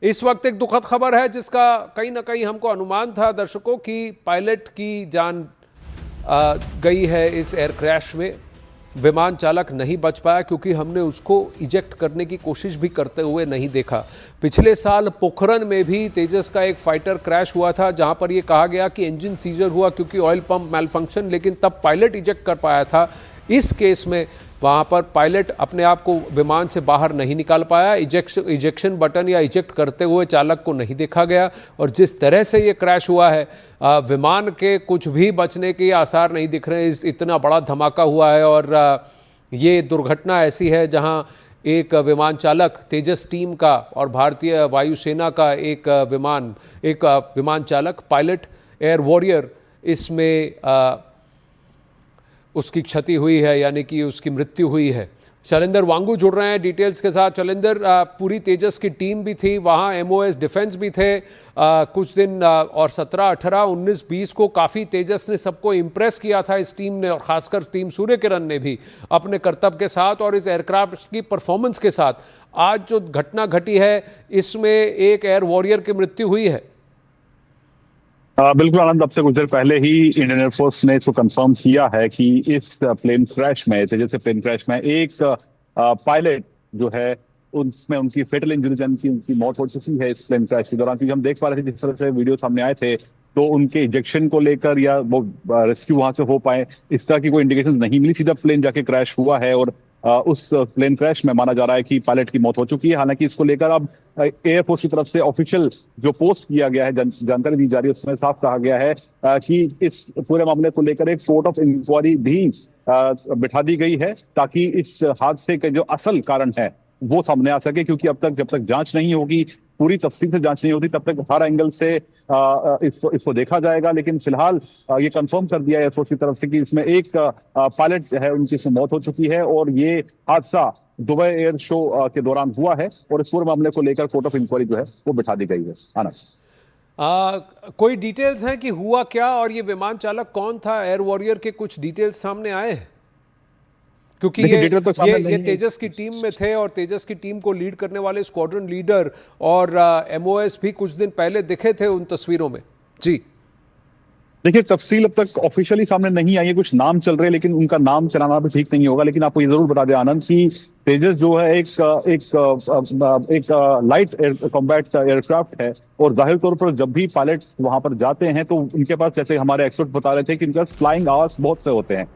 इस वक्त एक दुखद खबर है जिसका कहीं ना कहीं हमको अनुमान था दर्शकों की पायलट की जान गई है इस एयर क्रैश में। विमान चालक नहीं बच पाया क्योंकि हमने उसको इजेक्ट करने की कोशिश भी करते हुए नहीं देखा। पिछले साल पोखरन में भी तेजस का एक फाइटर क्रैश हुआ था जहां पर यह कहा गया कि इंजन सीजर हुआ क्योंकि ऑयल पंप मैलफंक्शन, लेकिन तब पायलट इजेक्ट कर पाया था। इस केस में वहाँ पर पायलट अपने आप को विमान से बाहर नहीं निकाल पाया, इजेक्शन बटन या इजेक्ट करते हुए चालक को नहीं देखा गया, और जिस तरह से ये क्रैश हुआ है विमान के कुछ भी बचने के आसार नहीं दिख रहे हैं। इतना बड़ा धमाका हुआ है और ये दुर्घटना ऐसी है जहाँ एक विमान चालक तेजस टीम का और भारतीय वायुसेना का एक विमान चालक पायलट एयर वॉरियर इसमें उसकी क्षति हुई है, यानी कि उसकी मृत्यु हुई है। शैलेंद्र वांगू जुड़ रहे हैं डिटेल्स के साथ। शैलेंद्र, पूरी तेजस की टीम भी थी वहाँ, एमओएस डिफेंस भी थे कुछ दिन, और 17, 18, 19, 20 को काफ़ी तेजस ने सबको इम्प्रेस किया था इस टीम ने, और ख़ासकर टीम सूर्य किरण ने भी अपने कर्तव्य के साथ और इस एयरक्राफ्ट की परफॉर्मेंस के साथ। आज जो घटना घटी है इसमें एक एयर वॉरियर की मृत्यु हुई है। बिल्कुल आनंद, अब से कुछ देर पहले ही इंडियन एयरफोर्स ने इसको कंफर्म किया है कि इस प्लेन क्रैश में, तेजस से प्लेन क्रैश में एक पायलट जो है उसमें उनकी फेटल इंजरी यानी कि उनकी मौत हो चुकी है इस प्लेन क्रैश के दौरान। क्योंकि हम देख पा रहे थे जिस तरह से वीडियो सामने आए थे तो उनके इजेक्शन को लेकर या वो रेस्क्यू वहां से हो पाए इस तरह की कोई इंडिकेशन नहीं मिली। सीधा प्लेन जाके क्रैश हुआ है और उस प्लेन क्रैश में माना जा रहा है कि पायलट की मौत हो चुकी है। हालांकि इसको लेकर अब एयरफोर्स की तरफ से ऑफिशियल जो पोस्ट किया गया है, जानकारी दी जा रही है, उसमें साफ कहा गया है कि इस पूरे मामले को लेकर एक कोर्ट ऑफ इंक्वायरी भी बिठा दी गई है ताकि इस हादसे के जो असल कारण है वो सामने आ सके। क्योंकि अब तक जब तक जांच नहीं होगी, पूरी तफसील से जांच नहीं होती, तब तक हर एंगल से इसको देखा जाएगा। लेकिन फिलहाल ये कंफर्म कर दिया है एयरफोर्स की तरफ से कि इसमें एक पायलट है उनकी मौत हो चुकी है और ये हादसा दुबई एयर शो के दौरान हुआ है और इस पूरे मामले को लेकर कोर्ट ऑफ इंक्वायरी जो है वो बिठा दी गई है। कोई डिटेल्स हैं कि हुआ क्या और ये विमान चालक कौन था? एयर वॉरियर के कुछ डिटेल्स सामने आए हैं क्योंकि ये तेजस की टीम में थे और तेजस की टीम को लीड करने वाले स्क्वाड्रन लीडर और एमओएस भी कुछ दिन पहले दिखे थे उन तस्वीरों में। जी देखिए, तफसील अब तक ऑफिशियली सामने नहीं आई है, कुछ नाम चल रहे हैं लेकिन उनका नाम चलाना भी ठीक नहीं होगा। लेकिन आपको ये जरूर बता दें आनंद कि तेजस जो है एक लाइट कॉम्बैट एयरक्राफ्ट है और जाहिर तौर पर जब भी पायलट वहां पर जाते हैं तो उनके पास, जैसे हमारे एक्सपर्ट बता रहे थे कि इनके पास फ्लाइंग आवर्स बहुत से होते हैं,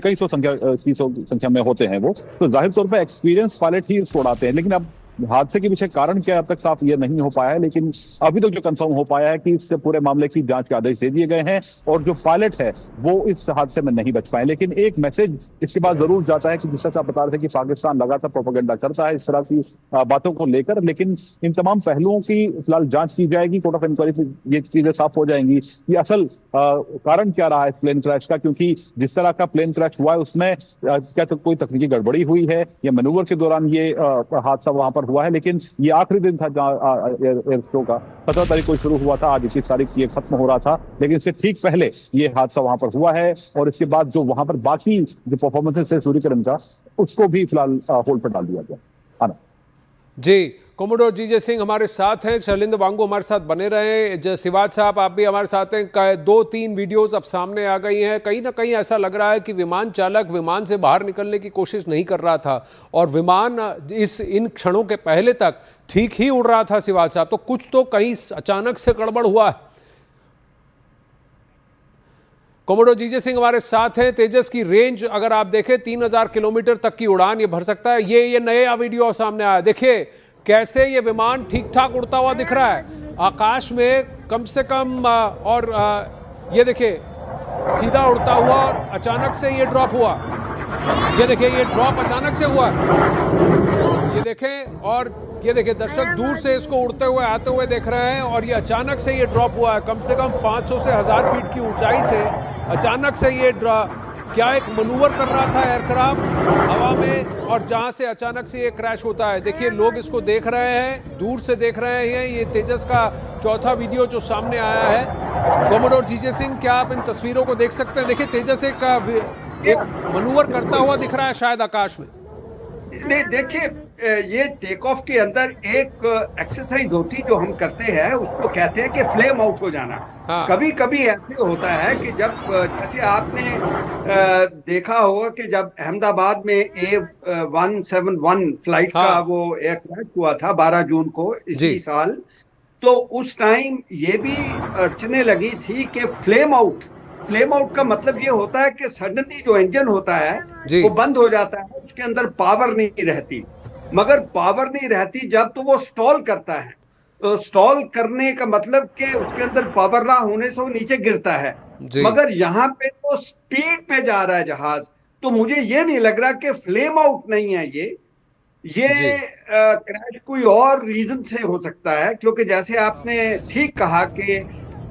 कई सौ संख्या में होते हैं वो, तो जाहिर तौर पर एक्सपीरियंस पायलट ही इसको उड़ाते हैं। लेकिन अब हादसे के पीछे कारण क्या अब तक साफ ये नहीं हो पाया है। लेकिन अभी तक जो कंफर्म हो पाया है कि इससे पूरे मामले की जांच के आदेश दे दिए गए हैं और जो पायलट है वो इस हादसे में नहीं बच पाए। लेकिन एक मैसेज इसके बाद जरूर जाता है कि जिस तरह आप बता रहे थे कि पाकिस्तान लगातार प्रोपेगेंडा करता है इस तरह की बातों को लेकर, लेकिन इन तमाम पहलुओं की फिलहाल जांच की जाएगी। कोर्ट ऑफ इंक्वायरी ये चीजें साफ हो जाएंगी कि असल कारण क्या रहा है प्लेन क्रैश का। क्योंकि जिस तरह का प्लेन क्रैश हुआ है उसमें क्या तो कोई तकनीकी गड़बड़ी हुई है या मैनूवर के दौरान ये हादसा वहां पर हुआ है। लेकिन ये आखिरी दिन था एयर शो का, 17 तारीख को शुरू हुआ था, आज 21 तारीख ये खत्म हो रहा था। लेकिन इससे ठीक पहले ये हादसा वहां पर हुआ है और इसके बाद जो वहां पर बाकी जो परफॉर्मेंसेस है सूर्य किरण का, उसको भी फिलहाल होल्ड पर डाल दिया गया। जी, कोमोडोर जीजे सिंह हमारे साथ हैं, शैलेंद्र वांगू हमारे साथ बने रहे, शिवाज साहब आप भी हमारे साथ हैं। 2-3 वीडियोस अब सामने आ गई हैं। कहीं ना कहीं ऐसा लग रहा है कि विमान चालक विमान से बाहर निकलने की कोशिश नहीं कर रहा था और विमान इन क्षणों के पहले तक ठीक ही उड़ रहा था। शिवाज साहब, तो कुछ तो कहीं अचानक से गड़बड़ हुआ है। कोमोडोर जीजे सिंह हमारे साथ हैं। तेजस की रेंज अगर आप देखें 3000 किलोमीटर तक की उड़ान ये भर सकता है। ये नया वीडियो सामने आया, देखिए कैसे ये विमान ठीक ठाक उड़ता हुआ दिख रहा है आकाश में कम से कम, और ये देखिए सीधा उड़ता हुआ और अचानक से ये ड्रॉप हुआ। ये देखिए ये ड्रॉप अचानक से हुआ है, ये देखें, और ये देखिए दर्शक दूर से इसको उड़ते हुए आते हुए देख रहे हैं और ये अचानक से ये ड्रॉप हुआ है कम से कम 500 से 1000 फीट की ऊंचाई से। अचानक से ये क्या एक मनूवर कर रहा था एयरक्राफ्ट हवा में और जहां से अचानक से ये क्रैश होता है। देखिए लोग इसको देख रहे हैं, दूर से देख रहे हैं। ये तेजस का चौथा वीडियो जो सामने आया है। कोमोडोर जीजे सिंह, क्या आप इन तस्वीरों को देख सकते हैं? देखिए तेजस एक मनूवर करता हुआ दिख रहा है शायद आकाश में। नहीं, देखिए ये टेक ऑफ के अंदर एक एक्सरसाइज होती जो हम करते हैं, उसको कहते हैं कि फ्लेम आउट हो जाना। हाँ। कभी कभी ऐसे होता है कि जब जैसे आपने देखा होगा कि जब अहमदाबाद में A171 फ्लाइट हाँ। का वो एयर क्रैश हुआ था 12 जून को जी। इसी साल, तो उस टाइम ये भी अड़चने लगी थी कि फ्लेम आउट का मतलब ये होता है कि सडनली जो इंजन होता है जी। वो बंद हो जाता है, उसके अंदर पावर नहीं रहती। मगर पावर नहीं रहती जब तो वो स्टॉल करता है, तो स्टॉल करने का मतलब कि उसके अंदर पावर ना होने से वो नीचे गिरता है। जी। मगर यहाँ पे तो स्पीड पे जा रहा है जहाज, तो मुझे ये नहीं लग रहा कि फ्लेम आउट नहीं है ये जी। क्रैश कोई और रीजन से हो सकता है, क्योंकि जैसे आपने ठीक कहा कि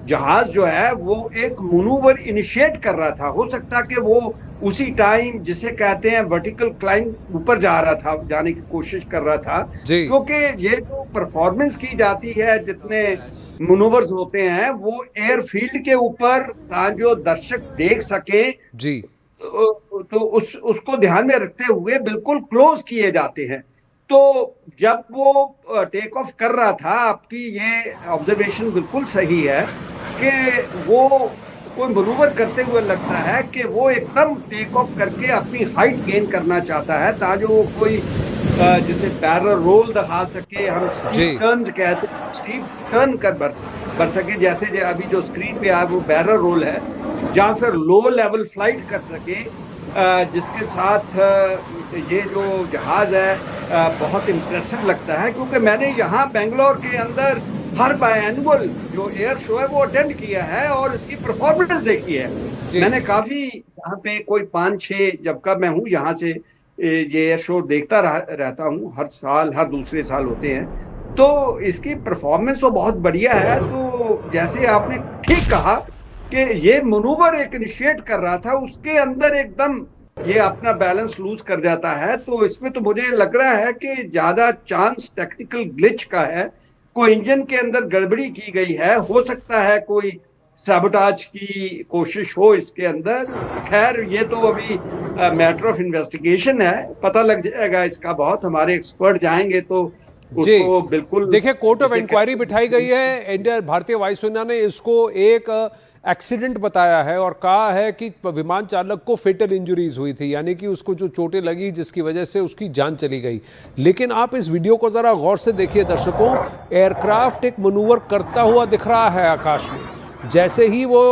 जहाज जो है वो एक मनूवर इनिशिएट कर रहा था। हो सकता कि वो उसी टाइम जिसे कहते हैं वर्टिकल क्लाइंब ऊपर जा रहा था, जाने की कोशिश कर रहा था, जी। क्योंकि ये जो परफॉर्मेंस की जाती है, जितने मनूवर्स होते हैं वो एयरफील्ड के ऊपर जो दर्शक देख सके, जी। तो उसको ध्यान में रखते हुए बिल्कुल क्लोज किए जाते हैं। तो जब वो टेक ऑफ कर रहा था, आपकी ये ऑब्जर्वेशन बिल्कुल सही है कि वो कोई मनूवर करते हुए लगता है कि वो एकदम टेक ऑफ करके अपनी हाइट गेन करना चाहता है, ताकि वो कोई जिसे पैरल रोल दिखा सके, हम जी। स्टीप टर्न्स कहते हैं, स्टीप टर्न कर बढ़ सके, जैसे अभी जो स्क्रीन पे है वो बैरल रोल है, जहाँ फिर लो लेवल फ्लाइट कर सके, जिसके साथ ये जो जहाज है बहुत इम्प्रेसिव लगता है। क्योंकि मैंने यहाँ बेंगलोर के अंदर हर बायएनुअल जो एयर शो है वो अटेंड किया है और इसकी परफॉर्मेंस देखी है। जी। मैंने काफी यहाँ पे कोई 5-6 जब का मैं हूँ यहाँ से ये एयर शो देखता रहता हूँ, हर साल हर दूसरे साल होते हैं, तो इसकी परफॉर्मेंस तो बहुत बढ़िया है। तो जैसे आपने ठीक कहा कि ये मनूवर एक इनिशिएट कर रहा था, उसके अंदर एकदम ये अपना बैलेंस लूज कर जाता है। तो इसमें तो मुझे लग रहा है कि ज्यादा चांस टेक्निकल ग्लिच का है, कोई इंजन के अंदर गड़बड़ी की गई है, हो सकता है कोई सैबोटाज की कोशिश हो इसके अंदर। खैर ये तो अभी मैटर ऑफ इन्वेस्टिगेशन है, पता लग जाएगा इसका। बहुत हमारे एक्सपर्ट जाएंगे तो जी। उसको बिल्कुल, देखिए, कोर्ट ऑफ जिसे इंक्वायरी कहते बिठाई गई है। इंडिया भारतीय वायुसेना ने इसको एक एक्सीडेंट बताया है और कहा है कि विमान चालक को फेटल इंजरीज हुई थी, यानी कि उसको जो चोटें लगी जिसकी वजह से उसकी जान चली गई। लेकिन आप इस वीडियो को जरा गौर से देखिए दर्शकों, एयरक्राफ्ट एक मनूवर करता हुआ दिख रहा है आकाश में। जैसे ही वो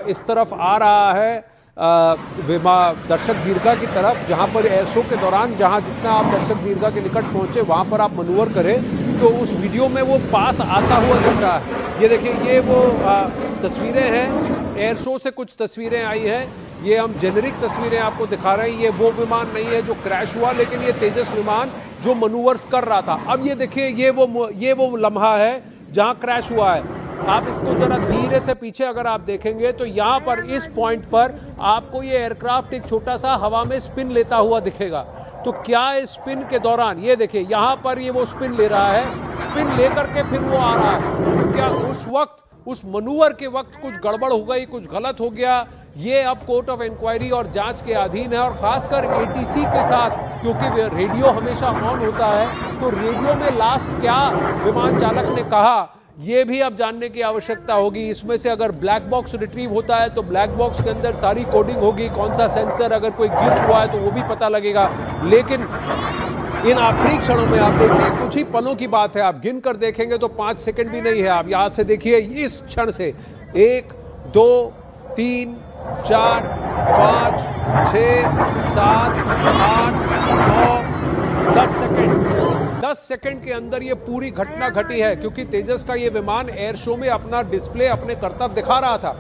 इस तरफ आ रहा है दर्शक दीर्घा की तरफ, जहां पर एयर शो के दौरान जहां जितना आप दर्शक दीर्घा के निकट पहुंचे वहां पर आप मनूवर करें, तो उस वीडियो में वो पास आता हुआ दिख रहा है। ये देखिए, ये वो तस्वीरें हैं, एयर शो से कुछ तस्वीरें आई हैं। ये हम जेनेरिक तस्वीरें आपको दिखा रहे हैं। ये वो विमान नहीं है जो क्रैश हुआ, लेकिन ये तेजस विमान जो मनूवर्स कर रहा था। अब ये देखिए, ये वो लम्हा है जहां क्रैश हुआ है। आप इसको जरा धीरे से पीछे अगर आप देखेंगे तो यहाँ पर इस पॉइंट पर आपको ये एयरक्राफ्ट एक छोटा सा हवा में स्पिन लेता हुआ दिखेगा। तो क्या इस स्पिन के दौरान, ये देखिए यहाँ पर ये वो स्पिन ले रहा है, स्पिन लेकर के फिर वो आ रहा है, तो क्या उस वक्त, उस मनूवर के वक्त कुछ गड़बड़ हो गई, कुछ गलत हो गया? ये अब कोर्ट ऑफ इंक्वायरी और जांच के अधीन है। और खासकर एटीसी के साथ, क्योंकि रेडियो हमेशा ऑन होता है, तो रेडियो में लास्ट क्या विमान चालक ने कहा ये भी अब जानने की आवश्यकता होगी। इसमें से अगर ब्लैक बॉक्स रिट्रीव होता है तो ब्लैक बॉक्स के अंदर सारी कोडिंग होगी, कौन सा सेंसर, अगर कोई ग्लिच हुआ है तो वो भी पता लगेगा। लेकिन इन आखिरी क्षणों में आप देखिए, कुछ ही पलों की बात है, आप गिन कर देखेंगे तो 5 सेकंड भी नहीं है। आप यहाँ से देखिए, इस क्षण से 1 2 3 4 5 6 7 8 9 10 सेकंड, 10 सेकंड के अंदर ये पूरी घटना घटी है। क्योंकि तेजस का ये विमान एयर शो में अपना डिस्प्ले, अपने करतब दिखा रहा था।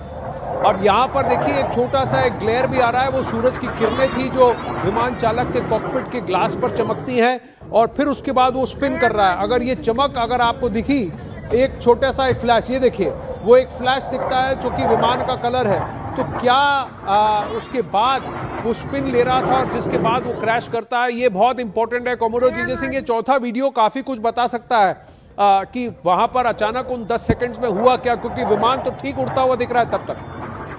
अब यहाँ पर देखिए, एक छोटा सा एक ग्लेयर भी आ रहा है, वो सूरज की किरणें थी जो विमान चालक के कॉकपिट के ग्लास पर चमकती हैं, और फिर उसके बाद वो स्पिन कर रहा है। अगर ये चमक अगर आपको दिखी, एक छोटा सा एक फ्लैश, ये देखिए वो एक फ्लैश दिखता है जो कि विमान का कलर है। तो क्या उसके बाद वो स्पिन ले रहा था और जिसके बाद वो क्रैश करता है, ये बहुत इंपॉर्टेंट है। कोमोडोर जीजे सिंह, ये चौथा वीडियो काफ़ी कुछ बता सकता है कि वहाँ पर अचानक उन 10 सेकंड्स में हुआ क्या, क्योंकि विमान तो ठीक उड़ता हुआ दिख रहा है तब तक।